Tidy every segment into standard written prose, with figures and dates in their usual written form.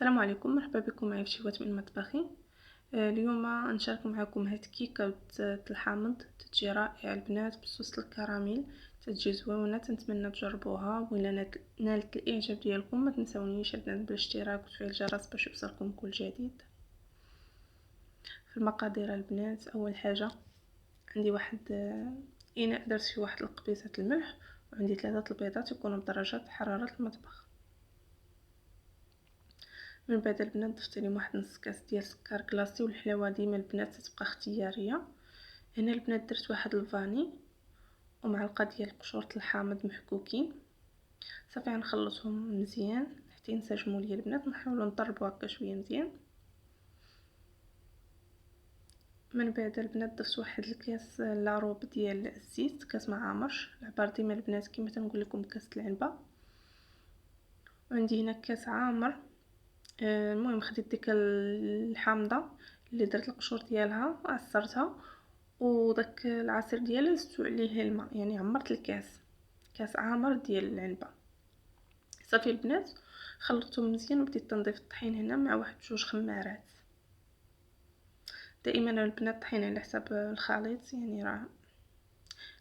السلام عليكم، مرحبا بكم معايا في شهوة من مطبخي. اليوم نشارك معكم هاد الكيكه الحامض. تجي رائعه البنات بصوص الكراميل، تجي زوينه. تنتمنى تجربوها، وإلا نالت الاعجاب ديالكم ما تنسونيش البنات بالاشتراك وتفعيل الجرس باش يوصلكم كل جديد. في المقادير البنات، اول حاجه عندي واحد اناء درت فيه واحد القبيصه الملح، وعندي 3 البيضات يكونوا بدرجات حراره المطبخ. من بعد البنات ضفت لهم واحد نص كاس ديال سكر كلاصي، والحلاوه ديما البنات تتبقى اختياريه. هنا البنات درت واحد الفاني ومعلقه ديال قشوره الحامض محكوكين. صافي غنخلطهم مزيان حتى ينسجموا ليا البنات، نحاولوا نطربوا هكا شويه مزيان. من بعد البنات ضفت واحد الكاس لاروب ديال الزيت، كاس ما عامرش، العبار ديما البنات كما تنقول لكم كاس العنبه. وعندي هنا كاس عامر. المهم خديت ديك الحامضه اللي درت القشور ديالها عصرتها، وداك العصير ديالها زدت عليه الماء، يعني عمرت الكاس، كاس عامر ديال العنبه. صافي البنات خلطتهم مزيان، وبديت تنضيف الطحين هنا مع واحد 2 خمارات. دائما البنات الطحين على حساب الخليط، يعني راه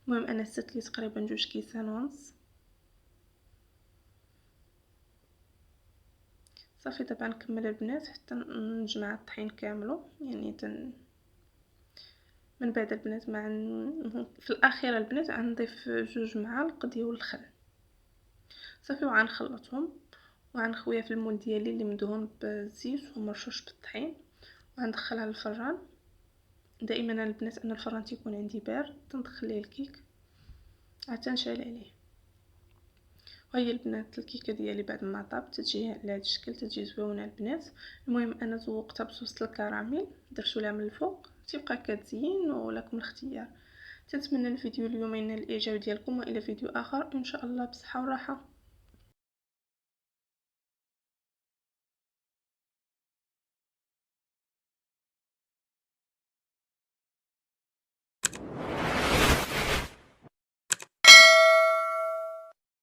المهم انا زدت لي تقريبا 2 كيسان ونص. صافي دابا نكمل البنات حتى نجمع الطحين كامله، يعني من بعد البنات في الاخير البنات غنضيف 2 معالق ديال الخل. صافي وغنخلطهم، وغنخويها في المول ديالي اللي مدهون بالزيت ومرشوش بالطحين، وغندخلها للفران. دائما البنات انا الفران تيكون عندي بارد، تندخل ليه الكيك حتى نشعل عليه. وهي البنات الكيكه ديالي بعد ما طابت تجي على هذا الشكل، تجي زوينه البنات. المهم انا ذوقتها بصوص الكراميل، درتو لها من الفوق، تيبقى كتزين ولكم الاختيار. تنتمنى الفيديو اليوم ينال الاعجاب ديالكم، والى فيديو اخر ان شاء الله بصحه وراحه.